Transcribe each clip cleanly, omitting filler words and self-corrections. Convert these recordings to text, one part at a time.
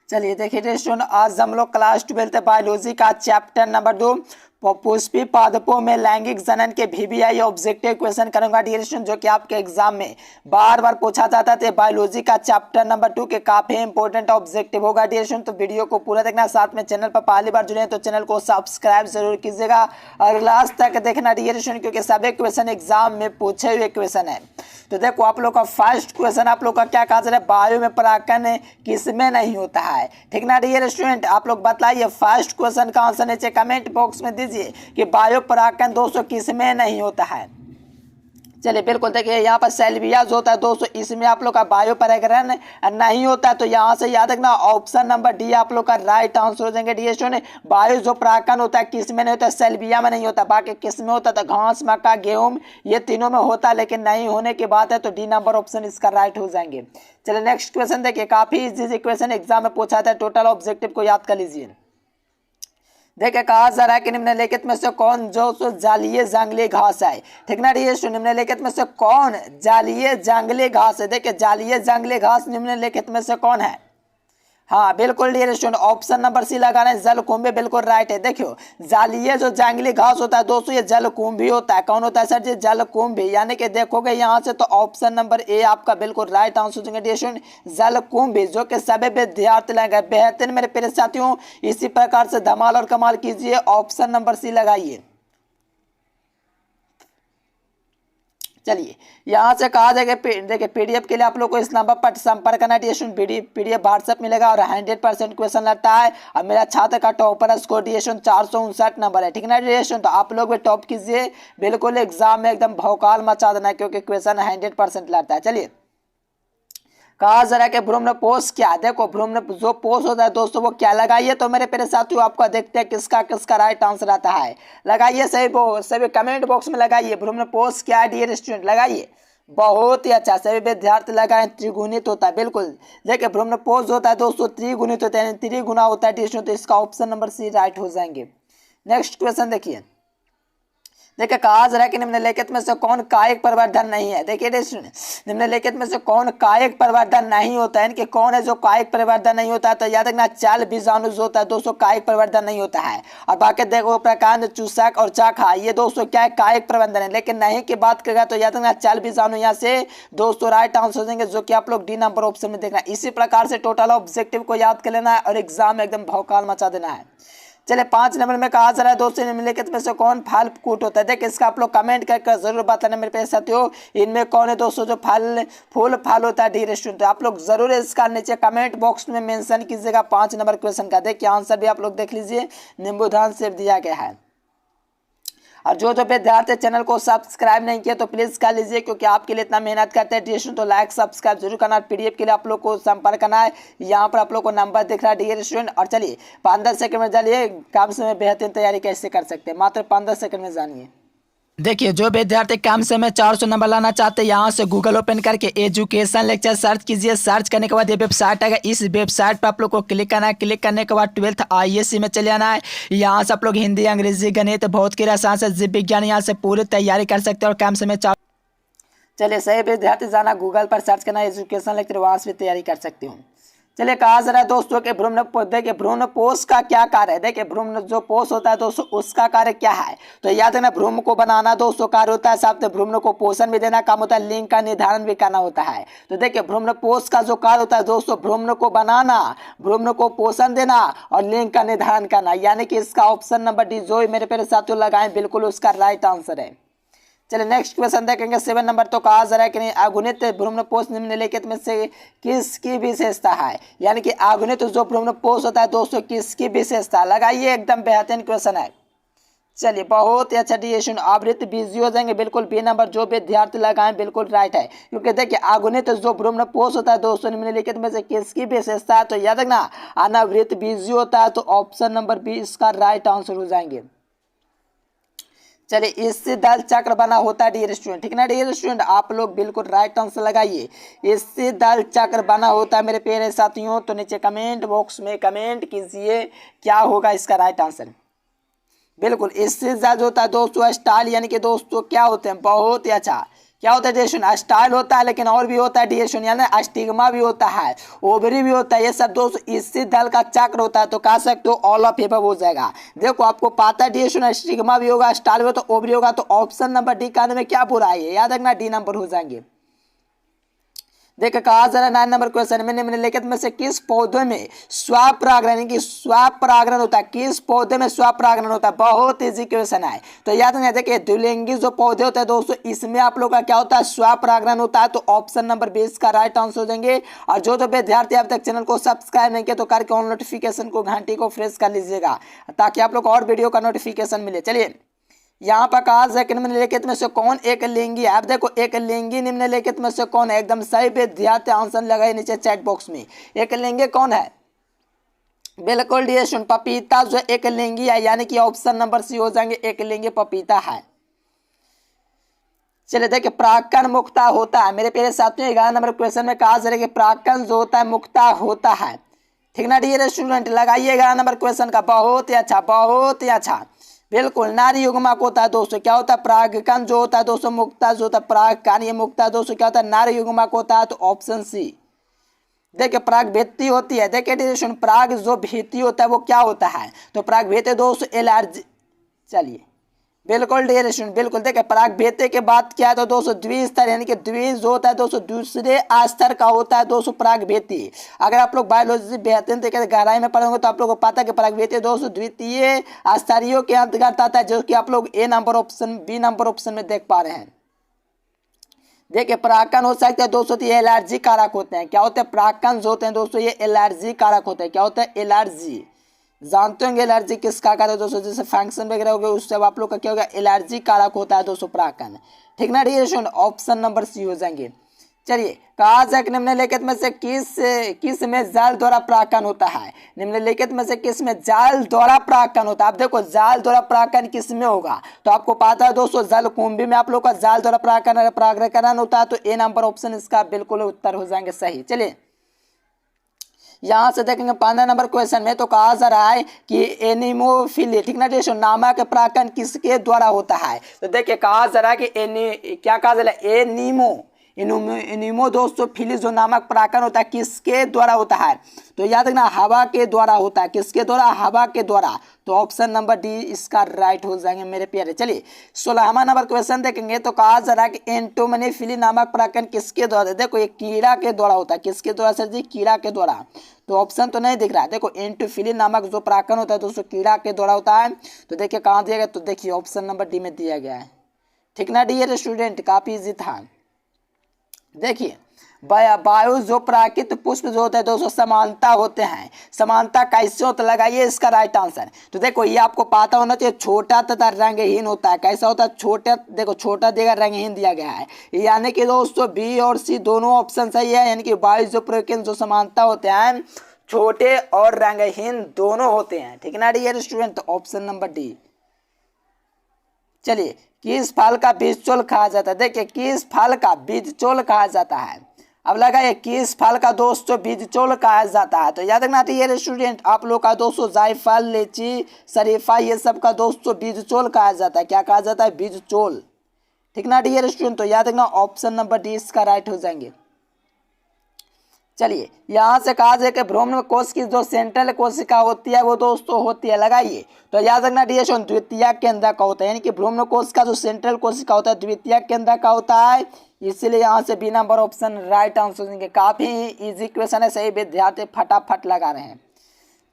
चलिए देखिए स्टूडेंट, आज हम लोग क्लास 12 बायोलॉजी का चैप्टर नंबर 2 पुष्पी पादपों में लैंगिक जनन के वीवीआई ऑब्जेक्टिव क्वेश्चन करूंगा डियर स्टूडेंट, जो कि आपके एग्जाम में बार बार पूछा जाता है। बायोलॉजी का चैप्टर नंबर 2 के काफी इंपॉर्टेंट ऑब्जेक्टिव होगा डियर स्टूडेंट। तो वीडियो को पूरा देखना, साथ में चैनल पर पहली बार जुड़े हैं तो चैनल को सब्सक्राइब जरूर कीजिएगा और लास्ट तक देखना डियर स्टूडेंट, क्योंकि सभी क्वेश्चन एग्जाम में पूछे हुए क्वेश्चन है। तो देखो आप लोग का फर्स्ट क्वेश्चन आप लोग का क्या कहा जा रहा है, बायो में परागकण किसमें नहीं होता है, ठीक ना डियर स्टूडेंट। आप लोग बताइए फर्स्ट क्वेश्चन का आंसर नीचे कमेंट बॉक्स में दीजिए कि बायो परागकण दोस्तों किसमें नहीं होता है। चलिए बिल्कुल देखिए, यहाँ पर सेल्विया जो होता है दोस्तों, इसमें आप लोग का बायो परागकण नहीं होता है। तो यहाँ से याद रखना ऑप्शन नंबर डी आप लोग का राइट आंसर हो जाएंगे डियर स्टूडेंट। बायो जो परागकण होता है किसमें नहीं होता है, सेल्विया में नहीं होता। बाकी किसमें होता है तो घास, मक्का, गेहूं ये तीनों में होता है, लेकिन नहीं होने की बात है तो डी नंबर ऑप्शन इसका राइट हो जाएंगे। चलिए नेक्स्ट क्वेश्चन देखिए, काफी इजी क्वेश्चन एग्जाम में पूछा था। टोटल ऑब्जेक्टिव को याद कर लीजिए। देखिए कहा जा रहा है कि निम्नलिखित में से कौन जो जालीय जंगली घास है, ठीक ना डियर स्टूडेंट। निम्नलिखित में से कौन जालीय जंगली घास है, देखिए जालीय जंगली घास निम्नलिखित में से कौन है। हाँ बिल्कुल dear student, option number C लगाना है, जलकुंभी बिल्कुल राइट है। देखियो जालीय जो जंगली घास होता है दोस्तों, ये जलकुंभी होता है। कौन होता है सर जी, जलकुंभी। यानी कि देखोगे यहाँ से तो ऑप्शन नंबर ए आपका बिल्कुल राइट आंसर होगा डियर स्टूडेंट, जलकुंभी, जो कि सभी विद्यार्थी लगाए। बेहतरीन मेरे प्यारे साथियों, इसी प्रकार से धमाल और कमाल कीजिए, ऑप्शन नंबर सी लगाइए। चलिए यहाँ से कहा जाएगा, देखिए पीडीएफ के लिए आप लोग को इस नंबर पर संपर्क करना है। पीडीएफ व्हाट्सएप मिलेगा और 100% क्वेश्चन लगता है। और मेरा छात्र का टॉपर स्कोर डिएशन 459 नंबर है, ठीक ना डिएशन। तो आप लोग भी टॉप कीजिए, बिल्कुल एग्जाम में एकदम भौकाल मचा देना, क्योंकि क्वेश्चन 100% लगता है। चलिए कहा जरा कि भ्रूणपोष क्या, देखो भ्रूण जो पोष होता है दोस्तों वो क्या, लगाइए तो मेरे प्यारे साथियों आपका देखते हैं किसका किसका राइट आंसर आता है। लगाइए सभी कमेंट बॉक्स में लगाइए, भ्रूणपोष क्या है डियर स्टूडेंट, लगाइए। बहुत ही अच्छा, सभी विद्यार्थी लगाए। त्रिगुणित होता है, बिल्कुल देखिए भ्रूणपोष होता है दोस्तों त्रिगुणित होता है, त्रिगुणा होता है डियर स्टूडेंट। तो इसका ऑप्शन नंबर सी राइट हो जाएंगे। नेक्स्ट क्वेश्चन देखिए, देखिए कहा जा रहा है कि निम्नलिखित में से कौन कायिक परिवर्धन नहीं है। देखिए निम्नलिखित में से कौन कायिक परिवर्धन नहीं होता है, इनके कौन है जो कायिक परिवर्धन नहीं होता है। तो याद रखना चल बीजाणु जो होता है दोस्तों कायिक परिवर्धन नहीं होता है। और बाकी देखो प्रकांड, चूसक और चाखा ये दोस्तों क्या है, कायिक परिवर्धन है। लेकिन नहीं की बात करेगा तो याद रखना चल बीजाणु यहाँ से दोस्तों राइट आंसर हो जाएंगे, जो कि आप लोग डी नंबर ऑप्शन में देखना। इसी प्रकार से टोटल ऑब्जेक्टिव को याद कर लेना है और एग्जाम में एकदम भौकाल मचा देना है। चलिए 5 नंबर में कहा जा रहा है दोस्तों, निम्नलिखित में से कौन फल कूट होता है। देखिए इसका आप लोग कमेंट करके जरूर बताना मेरे प्यारे साथियों, इनमें कौन है दोस्तों जो फूल फल होता है डियर स्टूडेंट। आप लोग जरूर इसका नीचे कमेंट बॉक्स में मेंशन कीजिएगा 5 नंबर क्वेश्चन का। देखिए आंसर भी आप लोग देख लीजिए, नींबूधान से दिया गया है। और जो विद्यार्थी चैनल को सब्सक्राइब नहीं किया तो प्लीज कर लीजिए, क्योंकि आपके लिए इतना मेहनत करते हैं डियर। तो लाइक सब्सक्राइब जरूर करना। पीडीएफ के लिए आप लोग को संपर्क करना है, यहाँ पर आप लोग को नंबर दिख रहा है डियर स्टूडेंट। और चलिए 15 सेकंड में जानिए कम समय बेहतरीन तैयारी कैसे कर सकते हैं, मात्र 15 सेकंड में जानिए। देखिए जो विद्यार्थी कम समय में 400 नंबर लाना चाहते हैं, यहाँ से गूगल ओपन करके एजुकेशन लेक्चर सर्च कीजिए। सर्च करने के बाद ये वेबसाइट आएगा, इस वेबसाइट पर आप लोग को क्लिक करना है। क्लिक करने के बाद 12th ISC में चले जाना है। यहाँ से आप लोग हिंदी, अंग्रेजी, गणित, भौत की रसायन से जीव विज्ञान यहाँ से पूरी तैयारी कर सकते हैं और कम समय 4। चलिए सही विद्यार्थी जाना गूगल पर सर्च करना एजुकेशन लेक्चर, वहाँ से भी तैयारी कर सकते हो। चलिए कहा जा रहा है दोस्तों के भ्रूणपोष का क्या कार्य है। देखिए भ्रूण जो पोष होता है दोस्तों उसका कार्य क्या है। तो याद रखना भ्रूण को बनाना दोस्तों कार्य होता है, साथ में भ्रूण को पोषण भी देना काम होता है, लिंग का निर्धारण भी करना होता है। तो देखिए भ्रूणपोष का जो कार्य होता है दोस्तों, भ्रूण को बनाना, भ्रूण को पोषण देना और लिंग का निर्धारण करना। यानी कि इसका ऑप्शन नंबर डी जो मेरे प्यारे साथियों लगाएं बिल्कुल उसका राइट आंसर है। चलिए नेक्स्ट क्वेश्चन देखेंगे 7 नंबर। तो कहा जा रहा है कि नहीं अगुणित भ्रूणपोष निम्नलिखित में से किसकी विशेषता है। यानी कि अगुणित जो भ्रूणपोष होता है दोस्तों किसकी विशेषता, लगाइए एकदम बेहतरीन क्वेश्चन है। चलिए बहुत ही अच्छा डिएशन, आवृत्त बीजी हो जाएंगे बिल्कुल बी नंबर जो विद्यार्थी लगाए बिल्कुल राइट है। क्योंकि देखिए अगुणित जो भ्रूणपोष होता है दोस्तों निम्नलिखित में से किसकी विशेषता है। तो याद रखना अनावृत्त बीजी होता है, तो ऑप्शन नंबर बी इसका राइट आंसर हो जाएंगे। चलिए इससे दल चक्र बना होता है डियर स्टूडेंट, ठीक ना डियर स्टूडेंट। आप लोग बिल्कुल राइट आंसर लगाइए, इससे दल चक्र बना होता है मेरे प्यारे साथियों। तो नीचे कमेंट बॉक्स में कमेंट कीजिए क्या होगा इसका राइट आंसर। बिल्कुल इससे जो होता है दोस्तों स्टाइल, यानी कि दोस्तों क्या होते हैं, बहुत ही अच्छा क्या होता है डिएशन, स्टाइल होता है, लेकिन और भी होता है डिएशन, यानी स्टिग्मा भी होता है, ओवरी भी होता है। ये सब दोस्तों इसी दल का चक्र होता है। तो कह सकते हो ऑल ऑफ एबव हो जाएगा। देखो आपको पता है डिएशन, स्टिग्मा भी होगा, स्टाइल भी, तो ओवरी होगा। तो ऑप्शन नंबर डी का में क्या बुरा है, याद रखना डी नंबर हो जाएंगे। देखिए कहा जरा 9 नंबर क्वेश्चन में निम्नलिखित में से किस पौधे में स्वपरागण, यानी कि स्वपरागण होता है, किस पौधे में स्वपरागण होता है। बहुत इजी क्वेश्चन है। तो याद नहीं, देखिए द्विलिंगी जो पौधे होते हैं दोस्तों, इसमें आप लोग का क्या होता है, स्वपरागण होता है। तो ऑप्शन नंबर 20 का राइट आंसर हो जाएंगे। और जो विद्यार्थी अब तक चैनल को सब्सक्राइब नहीं किया तो करके ऑन नोटिफिकेशन को घंटी को फ्रेश कर लीजिएगा, ताकि आप लोग और वीडियो का नोटिफिकेशन मिले। चलिए यहाँ पर कहा जाए कि निम्नलिखित में से कौन एक लिंगी है। अब देखो एक लिंगी निम्नलिखित में से कौन है, एकदम सही विद्यार्थी आंसर लगाए नीचे चैट बॉक्स में। एक लिंगी कौन है, बिल्कुल डिएशन पपीता जो एक लिंगी है, यानी कि ऑप्शन नंबर सी हो जाएंगे, एक लिंगी पपीता है। चलिए देखिए प्राक्कन मुक्ता होता है। मेरे प्यारे साथियों 11 नंबर क्वेश्चन में कहा जा रहा है कि प्राक्कन जो होता है मुक्ता होता है। ठीक ना डियर स्टूडेंट, लगाइए 11 नंबर क्वेश्चन का। बहुत ही अच्छा, बहुत ही अच्छा, बिल्कुल नारी युग्मक होता है दोस्तों। क्या होता है, प्रागकन जो होता है दोस्तों, मुक्ता जो होता है प्रागकन, ये मुक्ता दोस्तों क्या होता है, नारी युग्मक होता है। तो ऑप्शन सी। देखिए प्राग भेती होती है। देखिए डिरेक्शन प्राग जो भेती होता है वो क्या होता है, तो प्राग भेते दोस्तों एलर्जी। चलिए बिल्कुल डिरेक्शन बिल्कुल। देखिए प्राग भेते के बाद क्या है, तो दोस्तों द्विस्तर, यानी कि द्विज जो होता है दोस्तों दूसरे स्तर का होता है दोस्तों प्राग भेती। अगर आप लोग बायोलॉजी बेहतरीन तरीके से गहराई में पढ़ोगे तो आप लोग को पता है कि प्राग भेती दोस्तों द्वितीय स्तरीयों के अंतर्गत आता है, जो कि आप लोग A number option B number option में देख पा रहे हैं। देखिए प्राक्कन हो सकते हैं दोस्तों, तो ये एलर्जी कारक होते हैं। क्या होते हैं, प्राक्कन जो होते हैं दोस्तों ये एलर्जी कारक होते हैं। क्या होता है, एलर्जी। जानते होंगे एलर्जी किसका कारक है दोस्तों, जैसे फंक्शन वगैरह हो गए, उससे आप लोग का क्या होगा, एलर्जी कारक होता है दोस्तों प्राक्कन। ठीक ना डियर, ऑप्शन नंबर सी हो जाएंगे। चलिए कहा जाए कि निम्नलिखित में से किस में जाल द्वारा प्राक्कन होता है। निम्नलिखित में से किस में जाल द्वारा प्राक्कन होता है। अब देखो जाल द्वारा प्राक्कन किस में होगा, तो आपको पता है दोस्तों जलकुंभी में आप लोग का जाल द्वारा प्राक्कन होता है। तो ए नंबर ऑप्शन इसका बिल्कुल उत्तर हो जाएंगे सही। चलिए यहां से देखेंगे 15 नंबर क्वेश्चन में, तो कहा जा रहा है कि एनिमोफिली, ठीक ना डियर, नामक प्राक्कन किसके द्वारा होता है। तो देखिए कहा जा रहा है कि क्या कहा जा रहा है, एनिमो दोस्तों फिली जो नामक प्राक्कन होता है किसके द्वारा होता है, तो याद रखना हवा के द्वारा होता है। किसके द्वारा, हवा के द्वारा। तो ऑप्शन नंबर डी इसका राइट हो जाएंगे मेरे प्यारे। चलिए 16वां नंबर क्वेश्चन देखेंगे, तो कहा जा रहा है कि एंटोमनीफिली नामक प्राक्कन किसके द्वारा। देखो ये कीड़ा के द्वारा होता है। किसके द्वारा सर जी, कीड़ा के द्वारा। तो ऑप्शन तो नहीं दिख रहा है। देखो एंटोफिली नामक जो प्राक्कन होता है दोस्तों कीड़ा के द्वारा होता है। तो देखिए कहाँ दिया गया, तो देखिए ऑप्शन नंबर डी में दिया गया है। ठीक ना डियर स्टूडेंट, काफी इजी था। देखिए वायु जो प्राकृत पुष्प जो होते हैं दोस्तों समानता होते हैं। समानता कैसे होता, लगाइए इसका राइट आंसर। तो देखो ये आपको पता होना चाहिए, छोटा तथा रंगहीन होता है। कैसा होता है, छोटा, देखो छोटा देगा, रंगहीन दिया गया है। यानी कि दोस्तों बी और सी दोनों ऑप्शन सही है। यानी कि वायु जो प्राकृत जो समानता होते हैं छोटे और रंगहीन दोनों होते हैं। ठीक ना डियर स्टूडेंट, तो ऑप्शन नंबर डी। चलिए किस फल का बीजचोल कहा जाता है। देखिए किस फल का बीजचोल कहा जाता है। अब लगाइए किस फल का दोस्तों बीजचोल कहा जाता है। तो याद रखना डियर स्टूडेंट, आप लोग का दोस्तों जायफल, लीची, शरीफा, ये सब का दोस्तों बीजचोल कहा जाता है। क्या कहा जाता है, बीजचोल। ठीक ना डियर स्टूडेंट, तो याद रखना ऑप्शन नंबर डी इसका राइट हो जाएंगे। चलिए यहाँ से कहा जाए कि भ्रूण कोश की जो सेंट्रल कोशिका होती है वो दोस्तों होती है, लगाइए। तो याद रखना डियर द्वितीय केंद्र का होता है। यानी कि भ्रूण कोश का जो सेंट्रल कोशिका होता है द्वितीय केंद्र का होता है। इसीलिए यहाँ से B number option right answer देंगे। काफी इजी क्वेश्चन है, सही विद्यार्थी फटाफट लगा रहे हैं।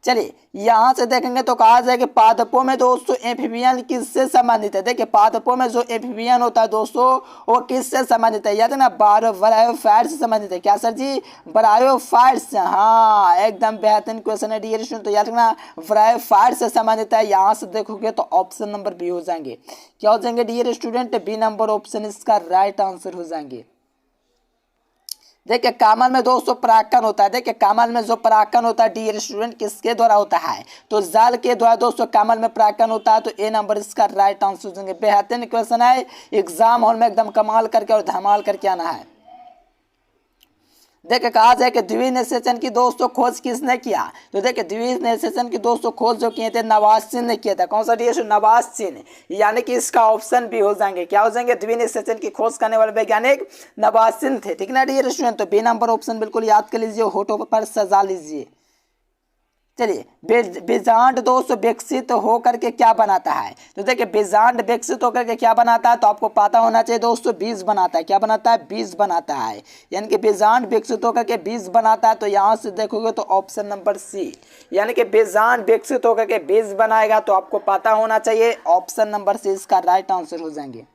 चलिए यहाँ से देखेंगे तो कहा जाए कि पादपों में दोस्तों एम्फीबियन किससे संबंधित है। देखिए पादपों में जो एम्फीबियन होता है दोस्तों वो किससे संबंधित है, याद है ना, ब्रायोफाइट्स से संबंधित है। क्या सर जी, ब्रायोफाइट्स। हाँ एकदम बेहतरीन क्वेश्चन है डियर स्टूडेंट, तो याद रखना ब्रायोफाइट्स से संबंधित है। यहाँ से देखोगे तो ऑप्शन नंबर बी हो जाएंगे। क्या हो जाएंगे dear student, B number option इसका राइट आंसर हो जाएंगे। देखिए कामल में दोस्तों परागकण होता है। देखिए कामल में जो परागकण होता है डियर स्टूडेंट किसके द्वारा होता है, तो जल के द्वारा दोस्तों कामल में परागकण होता है। तो ए नंबर इसका राइट आंसर देंगे। बेहतरीन क्वेश्चन है, एग्जाम हॉल में एकदम कमाल करके और धमाल करके आना है। देखिए कहा जाए कि द्विनिषेचन की दोस्तों खोज किसने किया, तो देखिए द्विनिषेचन की दोस्तों खोज जो किए थे नवाज़ ने किया था। कौन सा डी नवाज़, यानी कि इसका ऑप्शन भी हो जाएंगे, क्या हो जाएंगे, द्विनिषेचन की खोज करने वाले वैज्ञानिक नवाज़ थे, ठीक ना डियर स्टूडेंट। तो बी नंबर ऑप्शन बिल्कुल याद कर लीजिए, होठों पर सजा लीजिए। चलिए बीजांड दोस्तों विकसित होकर के क्या बनाता है, तो देखिए बीजांड विकसित होकर के क्या बनाता है, तो आपको पता होना चाहिए दोस्तों, बीज बनाता है। क्या बनाता है, बीज बनाता है, यानी कि बीजांड विकसित होकर के बीज बनाता है। तो यहाँ से देखोगे तो ऑप्शन नंबर सी, यानी कि बीजांड विकसित होकर के बीज बनाएगा, तो आपको पता होना चाहिए ऑप्शन नंबर सी इसका राइट आंसर हो जाएंगे।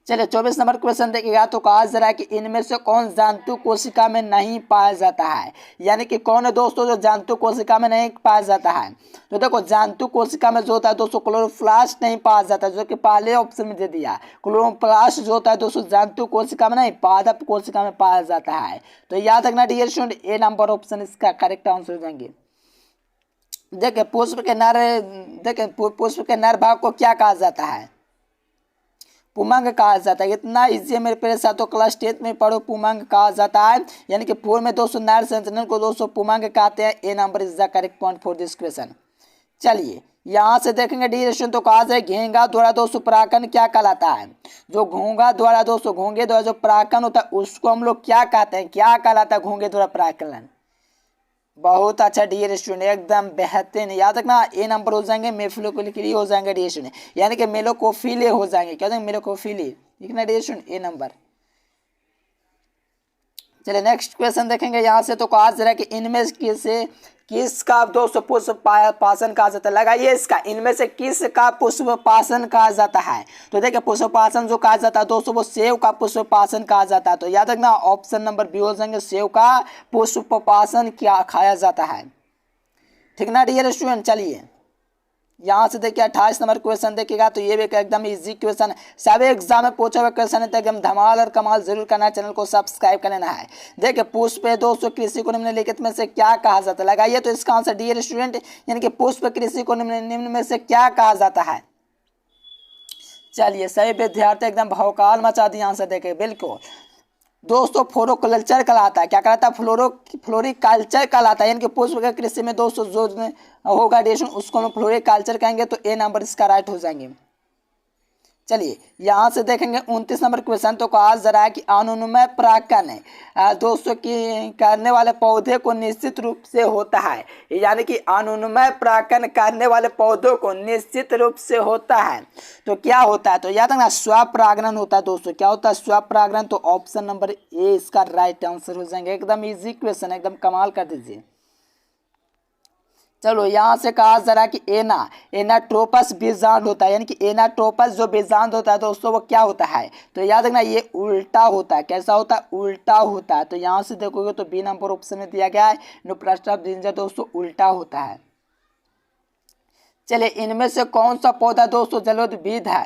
चलिए 24 नंबर क्वेश्चन देखिएगा, तो कहा जा रहा है कि इनमें से कौन जंतु कोशिका में नहीं पाया जाता है, यानी कि कौन है दोस्तों जो जंतु कोशिका में नहीं पाया जाता है। तो देखो जंतु कोशिका में जो होता है दोस्तों क्लोरोप्लास्ट नहीं पाया जाता, जो कि पहले ऑप्शन में दे दिया। क्लोरोप्लास्ट जो होता है दोस्तों जंतु कोशिका में नहीं, पादप कोशिका में पाया जाता है। तो याद रखना डियर स्टूडेंट, ए नंबर ऑप्शन इसका करेक्ट आंसर हो जाएंगे। देखिए पुष्प के नर भाग को क्या कहा जाता है, पुमंग कहा जाता है। इतना इजी है मेरे प्यारे साथियों, क्लास 10 में पढ़ो, पुमंग कहा जाता है, यानी कि फूल में दोस्तों नर संचलन को दोस्तों पुमंग कहते हैं। A number is the correct point for this question. चलिए यहाँ से देखेंगे ड्यूरेशन, तो कहा जाए घेंगा द्वारा दोस्तों परागण क्या कहलाता है, जो घोंगा द्वारा दोस्तों घोंगे द्वारा जो परागण होता है उसको हम लोग क्या कहते हैं, क्या कहलाता है घोंगे द्वारा परागण। बहुत अच्छा डियर स्टूडेंट, एकदम बेहतरीन, याद रखना ए नंबर हो जाएंगे, मेफ्लोक्यूली हो जाएंगे डियर स्टूडेंट, यानी कि मेलोकोफिले हो जाएंगे। क्या हो जाएंगे, मेलोकोफिले, ठीक ना डियर स्टूडेंट, ए नंबर। चलिए नेक्स्ट क्वेश्चन देखेंगे यहाँ से, तो कहा जा रहा है कि इनमें किसका दोस्तों पुष्पपाशन कहा जाता है, लगाइए इसका, इनमें से किसका पुष्पपाशन कहा जाता है। तो देखिए पुष्पपाशन जो कहा जाता है दोस्तों वो सेव का पुष्पपाशन कहा जाता है। तो याद रखना ऑप्शन नंबर बी हो जाएंगे, सेव का पुष्पपाशन क्या खाया जाता है, ठीक ना डियर स्टूडेंट। चलिए यहाँ से देखिए 28 नंबर क्वेश्चन देखिएगा, तो ये भी एकदम इजी क्वेश्चन है, सभी एग्जाम में पूछा हुआ क्वेश्चन है, तो एकदम धमाल और कमाल जरूर करना है, चैनल को सब्सक्राइब कर लेना है। देखिए पुष्प दोस्तों कृषि को निम्नलिखित में से क्या कहा जाता है, लगाइए तो इसका आंसर डियर स्टूडेंट, यानी कि पुष्प कृषि को निम्न में से क्या कहा जाता है। चलिए सभी विद्यार्थी एकदम भौकाल मचा दिए आंसर देखे, बिल्कुल दोस्तों फ्लोरोकल्चर कहलाता है। क्या कहलाता है, फ्लोरिकल्चर कहलाता है, यानी कि पुष्प के कृषि में दोस्तों जो होगा डेशन उसको हम फ्लोरिकल्चर कहेंगे। तो ए नंबर इसका राइट हो जाएंगे। चलिए यहाँ से देखेंगे 29 नंबर क्वेश्चन, तो कहा जा रहा है कि अनुन्मय परागण दोस्तों की करने वाले पौधे को निश्चित रूप से होता है, यानी कि अनुन्मय परागण करने वाले पौधों को निश्चित रूप से होता है। तो क्या होता है, तो याद रखना स्वपरागण होता है दोस्तों। क्या होता है, स्वपरागण। तो ऑप्शन नंबर ए इसका राइट आंसर हो जाएंगे। एकदम इजी क्वेश्चन, एकदम कमाल कर दीजिए। चलो यहाँ से कहा जा रहा है कि एनाट्रोपस बीजांड होता है, यानी कि एनाट्रोपस जो बीजांड होता है दोस्तों वो क्या होता है, तो याद रखना ये उल्टा होता है। कैसा होता है, उल्टा होता है। तो यहाँ से देखोगे तो बी नंबर ऑप्शन में दिया गया है, नुप्रास्टा ब्रिंजा दोस्तों उल्टा होता है। चलिए इनमें से कौन सा पौधा दोस्तों जलोदविद है,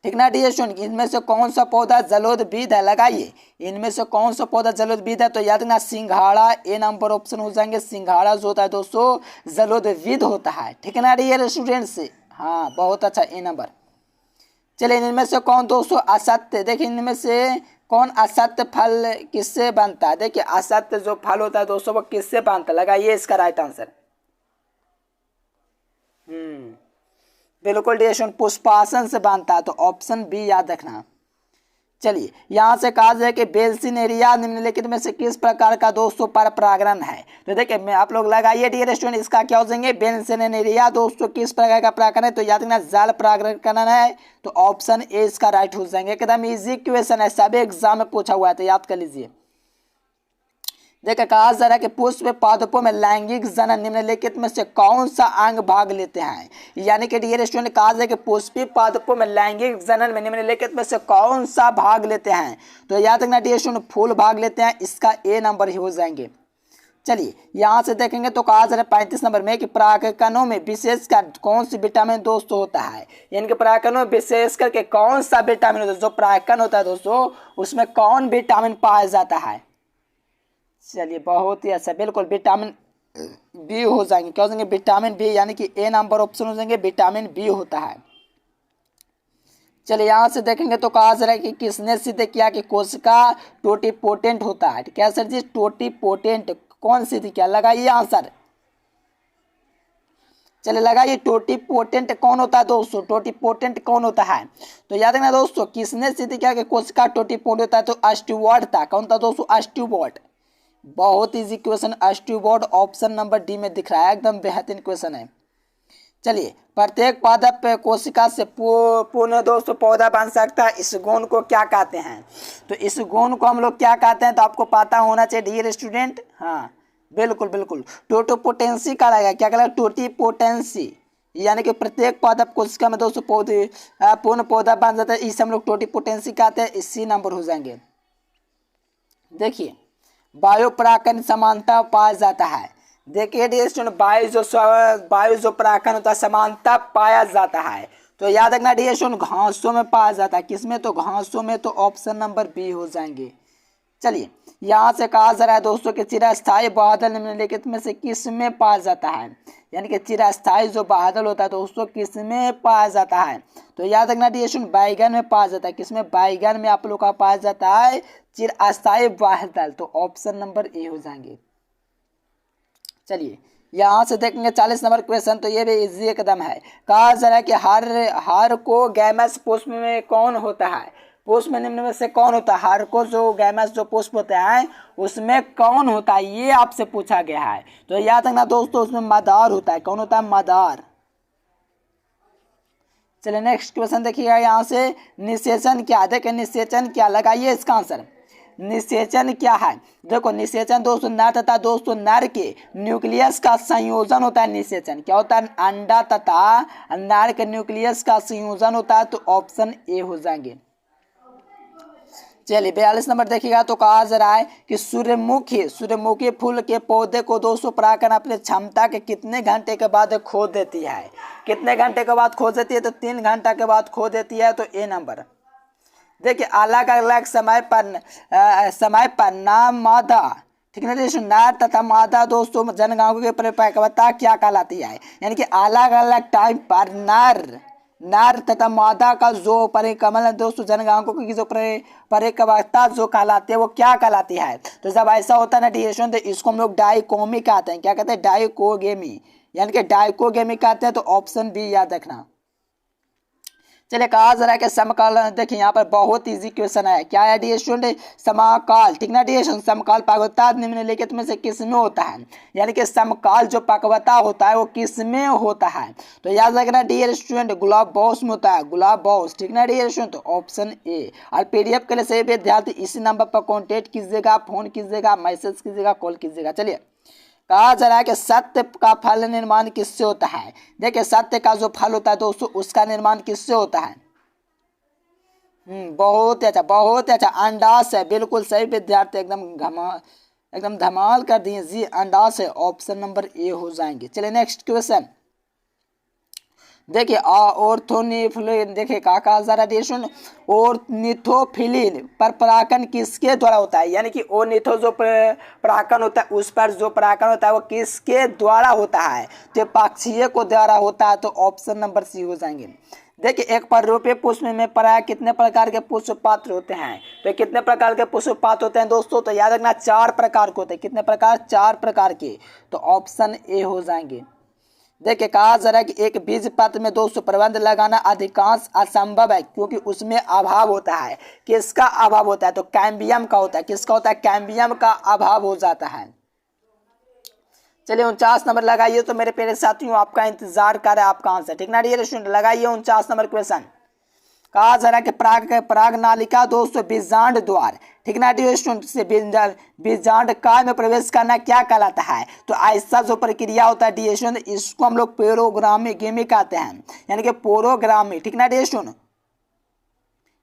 ठीक ना डियर स्टूडेंट, इनमें से कौन सा पौधा जलोदविद है, लगाइए इनमें से कौन सा पौधा जलोदविद है। तो याद रखना सिंघाड़ा, ए नंबर ऑप्शन हो जाएंगे। सिंघाड़ा जो होता है दोस्तों जलोदविद होता है, ठीक है ना डियर स्टूडेंट्स, हाँ बहुत अच्छा, ए नंबर। चलिए इनमें से कौन दोस्तों असत्य, देखिए इनमें से कौन असत्य फल किससे बनता है। देखिए असत्य जो फल होता है दोस्तों वो किससे बनता है, लगाइए इसका राइट आंसर। बिल्कुल डियर पुष्पासन से बांधता है। तो ऑप्शन बी याद रखना। चलिए यहाँ से कहा जाए कि बेल्सिनेरिया निम्नलिखित में से किस प्रकार का दोस्तों पर परागण है। तो देखिए मैं आप लोग लगाइए डियर स्टूडेंट, इसका क्या हो जाएंगे, बेल्सिनेरिया दोस्तों किस प्रकार का परागण है। तो याद रखना जाल परागण है। तो ऑप्शन ए इसका राइट हो जाएंगे। एकदम इजी क्वेश्चन है, सभी एग्जाम में पूछा हुआ है, तो याद कर लीजिए। देखिए कहा जा रहा है कि पुष्प पादपों में लैंगिक जनन निम्नलिखित में से कौन सा अंग भाग लेते हैं, यानी कि डियर स्टूडेंट कहा जाए कि पुष्पीय पादपों में लैंगिक जनन में निम्नलिखित में से कौन सा भाग लेते हैं। तो याद रखना डियर स्टूडेंट फूल भाग लेते हैं, इसका ए नंबर ही हो जाएंगे। चलिए यहाँ से देखेंगे तो कहा जा रहा है 35 नंबर में कि परागकणों में विशेषकर कौन सी विटामिन दोस्तों होता है, यानी कि परागकणों में विशेष करके कौन सा विटामिन होता है। जो परागकण होता है दोस्तों उसमें कौन विटामिन पाया जाता है। चलिए बहुत ही अच्छा, बिल्कुल विटामिन बी हो जाएंगे। क्या हो जाएंगे, विटामिन बी, यानी कि ए नंबर ऑप्शन हो जाएंगे, विटामिन बी होता है। चलिए यहाँ से देखेंगे तो कहा जा रहा है कि किसने सिद्ध किया कि कोशिका टोटिपोटेंट होता है। क्या सर जी, टोटिपोटेंट कौन सिद्ध किया, लगाइए आंसर। चलिए लगाइए, टोटिपोटेंट कौन होता है दोस्तों, टोटिपोटेंट कौन होता है। तो याद रखना दोस्तों, किसने सिद्ध किया कि कोशिका टोटिपोटेंट होता है, तो स्टीवर्ट था। कौन था दोस्तों, स्टीवर्ट। बहुत easy question, Stewart option number D में दिख रहा है, एकदम बेहतरीन क्वेश्चन है। चलिए, प्रत्येक पादप कोशिका से पूर्ण दोस्तों पौधा बन सकता है, इस गुण को क्या कहते हैं। तो इस गुण को हम लोग क्या कहते हैं, तो आपको पता होना चाहिए डियर स्टूडेंट। हाँ बिल्कुल बिल्कुल, टोटिपोटेंसी का रहेगा। क्या कहलाएगा, टोटिपोटेंसी, यानी कि प्रत्येक पादप कोशिका में दोस्तों पौधे पूर्ण पौधा बन जाता है, इसे हम लोग टोटिपोटेंसी कहते हैं। इसी नंबर हो जाएंगे। देखिए, वायु परागकण समानता पाया जाता है। देखिए डियर स्टूडेंट, वायु जो परागकण होता है समानता पाया जाता है। तो याद रखना डियर स्टूडेंट, घासों में पाया जाता है। किसमें, तो घासों में। तो ऑप्शन नंबर बी हो जाएंगे। चलिए, यहाँ से कहा जा रहा है दोस्तों कि चिरस्थायी बादल निम्नलिखित में से किस में पाया जाता है, यानी कि चिरस्थायी जो बादल होता है दोस्तों किस में पाया जाता है। तो याद रखना डियर स्टूडेंट, बैगन में पाया जाता है। किसमें, बैगन में आप लोग का पाया जाता है चिरस्थायी बादल। तो ऑप्शन नंबर ए हो जाएंगे। चलिए, यहाँ से देखेंगे 40 नंबर क्वेश्चन, तो ये भी इजी एकदम है। कहा जा रहा है कि हर को गैमस पुष्प में कौन होता है, पुष्प में निम्न में से कौन होता है। हर को जो गैमस जो पुष्प होते हैं उसमें कौन होता है, ये आपसे पूछा गया है। तो याद रखना दोस्तों, उसमें मदार होता है। कौन होता है, मदार। चलिए नेक्स्ट क्वेश्चन देखिएगा, यहाँ से निषेचन क्या, देखिए निषेचन क्या, लगाइए इसका आंसर। निषेचन क्या है, देखो निषेचन दोस्तों नर तथा दोस्तों नर के न्यूक्लियस का संयोजन होता है। निषेचन क्या होता है, अंडा तथा नर के न्यूक्लियस का संयोजन होता है। तो ऑप्शन ए हो जाएंगे। चलिए 42 नंबर देखिएगा, तो कहा जा रहा है कि सूर्यमुखी फूल के पौधे को दोस्तों परागकण अपने क्षमता के कितने घंटे के बाद खो देती है। कितने घंटे के बाद खो देती है, तो 3 घंटा के बाद खो देती है। तो ए नंबर। देखिए, अलग अलग समय पर नाम मादा, ठीक है ना, नर तथा मादा दोस्तों जनगांव की परिपक्वता क्या कहलाती है, यानी कि अलग अलग टाइम पर नर तथा मादा का जो परिक्रमण है दोस्तों जनगांव की जो परिपक्वता जो कहलाती है वो क्या कहलाती है। तो जब ऐसा होता है ना डिएशन, तो इसको हम लोग डाइकोमी कहते हैं। क्या कहते हैं, डाइकोगेमी, यानी कि डाइकोगेमी कहते हैं। तो ऑप्शन बी याद रखना। चलिए, कहा जा रहा है कि समकाल, देखिए यहाँ पर बहुत इजी क्वेश्चन है। क्या है डियर स्टूडेंट, समकाल, ठीक ना डियर, समकाल पक्वता निम्नलिखित में से किस में होता है, यानी कि समकाल जो पक्वता होता है वो किस में होता है। तो याद रखना डियर स्टूडेंट, गुलाब बॉस में होता है, गुलाब बॉस, ठीक ना डियर स्टूडेंट। तो ऑप्शन ए। और पीडीएफ के लिए सभी विद्यार्थी इसी नंबर पर कॉन्टेक्ट कीजिएगा, फोन कीजिएगा, मैसेज कीजिएगा, कॉल कीजिएगा। चलिए, कहा जा रहा है कि सत्य का फल निर्माण किससे होता है। देखिए, सत्य का जो फल होता है दोस्तों उसका निर्माण किससे होता है। बहुत अच्छा, बहुत अच्छा, अंडास है। बिल्कुल सही विद्यार्थी, एकदम धमाल कर दिए जी, अंडास है। ऑप्शन नंबर ए हो जाएंगे। चलिए नेक्स्ट क्वेश्चन देखिए, ऑर्थोनिफ्लिन, देखिए कहा जा रहा है ऑर्निथोफिलिन पर परागकण किसके द्वारा होता है, यानी कि ओनिथो जो परागकण होता है उस पर जो परागकण होता है वो किसके द्वारा होता है। तो पक्षीय को द्वारा होता है। तो ऑप्शन नंबर सी हो जाएंगे। देखिए, एक पर पुष्प में प्राय कितने प्रकार के पुष्प पात्र होते हैं। तो कितने प्रकार के पुष्प पात्र होते हैं दोस्तों, तो याद रखना 4 प्रकार के होते हैं। कितने प्रकार, 4 प्रकार के। तो ऑप्शन ए हो जाएंगे। देखिए, कहा जा रहा है कि एक बीज पत्र में दोस्तों प्रबंध लगाना अधिकांश असंभव है क्योंकि उसमें अभाव होता है। किसका अभाव होता है, तो कैम्बियम का होता है। किसका होता है, कैम्बियम का अभाव हो जाता है। चलिए 49 नंबर लगाइए, तो मेरे प्यारे साथियों आपका इंतजार कर रहा है आपका आंसर, ठीक ना डियर स्टूडेंट। लगाइए 49 नंबर क्वेश्चन। कहा जा रहा है कि पराग नालिका दोस्तों बीजांड द्वार, ठीक ना डियर स्टूडेंट, से बीजांड काल में प्रवेश करना क्या कहलाता है। तो ऐसा जो प्रक्रिया होता है डियर स्टूडेंट, इसको हम लोग पेरोग्रामी कहते हैं, यानी कि पोरोग्रामी, ठीक ना डियर स्टूडेंट,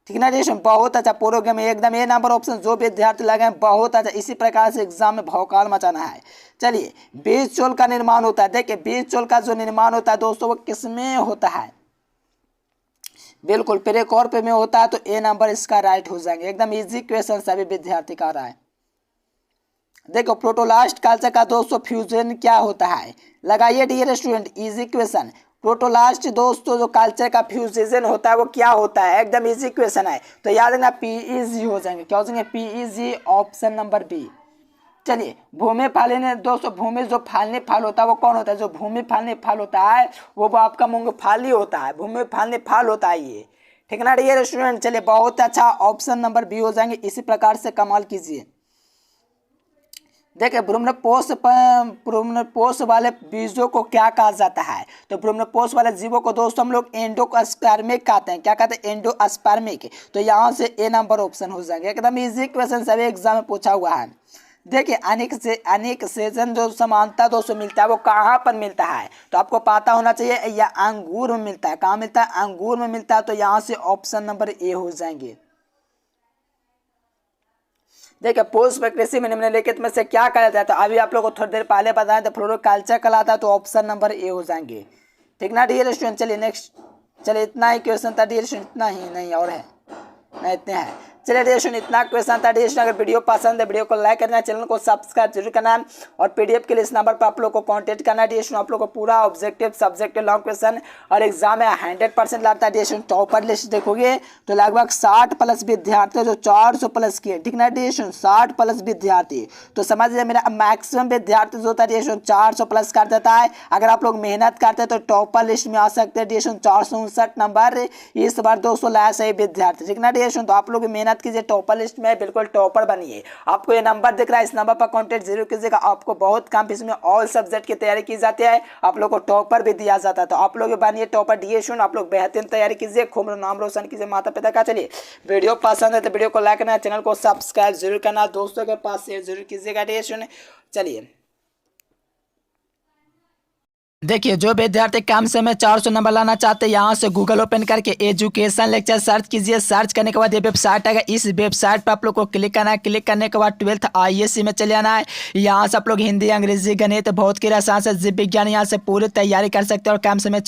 ठीक ना डियर स्टूडेंट। बहुत अच्छा, पोरोग्रामी एकदम ए नंबर ऑप्शन जो विद्यार्थी लगे बहुत अच्छा। इसी प्रकार से एग्जाम में भौकाल मचाना है। चलिए, बीज चोल का निर्माण होता है। देखिए, बीज चोल का जो निर्माण होता है दोस्तों वो किसमें होता है, बिल्कुल पेरिकार्प में होता है। तो ए नंबर इसका राइट हो जाएंगे। एकदम इजी क्वेश्चन सभी विद्यार्थी का रहा है। देखो, प्रोटोलास्ट कल्चर का दोस्तों फ्यूजन क्या होता है, लगाइए डियर स्टूडेंट, इजी क्वेश्चन। प्रोटोलास्ट दोस्तों जो कल्चर का फ्यूजन होता है वो क्या होता है, एकदम इजी क्वेश्चन है, तो याद रखना PEG हो जाएंगे, क्या हो जाएंगे PEG, ऑप्शन नंबर बी। चलिए भूमि फालिनी दोस्तों, भूमि जो फालने फल होता है वो कौन होता है, जो भूमि फालने फल होता है वो आपका मूंगफली होता है, भूमि फालने फल होता है ये, ठीक है ना डियर स्टूडेंट। चलिए बहुत अच्छा, ऑप्शन नंबर बी हो जाएंगे, इसी प्रकार से कमाल कीजिए। देखिए भ्रूणपोष वाले बीजों को क्या कहा जाता है, तो भ्रूणपोष वाले जीवों को दोस्तों हम लोग एंडोस्पर्मिक कहते हैं, क्या कहते हैं एंडोस्पर्मिक, तो यहाँ से ए नंबर ऑप्शन हो जाएंगे, एकदम इजी क्वेश्चन सभी एग्जाम में पूछा हुआ है। देखिए अनेक सेजन जो समानता दोस्तों मिलता है वो कहाँ पर मिलता है, तो आपको पता होना चाहिए या अंगूर में मिलता है, कहाँ मिलता है अंगूर में मिलता है, तो यहाँ से ऑप्शन नंबर ए हो जाएंगे। देखिए पुष्प कृषि में निम्नलिखित में से क्या कहा जाता है, तो अभी आप लोग को थोड़ी देर पहले बताया था फ्लोरोकल्चर कहलाता है, तो ऑप्शन नंबर ए हो जाएंगे, ठीक ना डियर स्टूडेंट। चलिए नेक्स्ट, चलिए इतना ही क्वेश्चन था डियर स्टूडेंट, इतना ही नहीं और है, नहीं इतने हैं। चलिए डियर स्टूडेंट इतना क्वेश्चन था डियर स्टूडेंट, अगर वीडियो पसंद है वीडियो को लाइक करना, चैनल को सब्सक्राइब जरूर करना, और PDF के लिए इस नंबर पर आप लोग को कांटेक्ट करना डियर स्टूडेंट। आप लोग को पूरा ऑब्जेक्टिव सब्जेक्टिव लॉन्ग क्वेश्चन और एग्जाम में 100% लाता है डियर स्टूडेंट। टॉपर लिस्ट देखोगे तो लगभग 60+ विद्यार्थी जो 400 प्लस किए, ठीक ना डियर स्टूडेंट, 60+ विद्यार्थी, तो समझ लीजिए मेरा मैक्सिमम विद्यार्थी जो होता है डियर स्टूडेंट 400 प्लस कर देता है। अगर आप लोग मेहनत करते हैं तो टॉपर लिस्ट में आ सकते हैं डियर स्टूडेंट। 459 नंबर इस बार 200 लाया सही विद्यार्थी, ठीक ना डियर स्टूडेंट। तो आप लोग मेहनत कीजिए, टॉपर लिस्ट में बिल्कुल टॉपर बनिए। आपको ये नंबर दिख रहा है, इस नंबर पर कांटेक्ट जरूर कीजिएगा। आपको बहुत कम फीस में ऑल सब्जेक्ट की तैयारी की जाती है, आप लोग को टॉपर भी दिया जाता है, तो आप लोग बनिए टॉपर डियर स्टूडेंट। आप लोग बेहतरीन तैयारी कीजिए, खूब नाम रोशन कीजिए माता पिता का। चलिए वीडियो पसंद है तो वीडियो को लाइक करना, चैनल को सब्सक्राइब जरूर करना, दोस्तों के पास शेयर जरूर कीजिएगा डियर स्टूडेंट। चलिए देखिए जो विद्यार्थी कम समय 400 नंबर लाना चाहते हैं, यहाँ से गूगल ओपन करके एजुकेशन लेक्चर सर्च कीजिए। सर्च करने के बाद ये वेबसाइट आएगा, इस वेबसाइट पर आप लोग को क्लिक करना है। क्लिक करने के बाद 12th ISC में चले आना है। यहाँ से आप लोग हिंदी, अंग्रेजी, गणित, भौतिकी, रसायन से जीव विज्ञान यहाँ से पूरी तैयारी कर सकते हैं और कम समय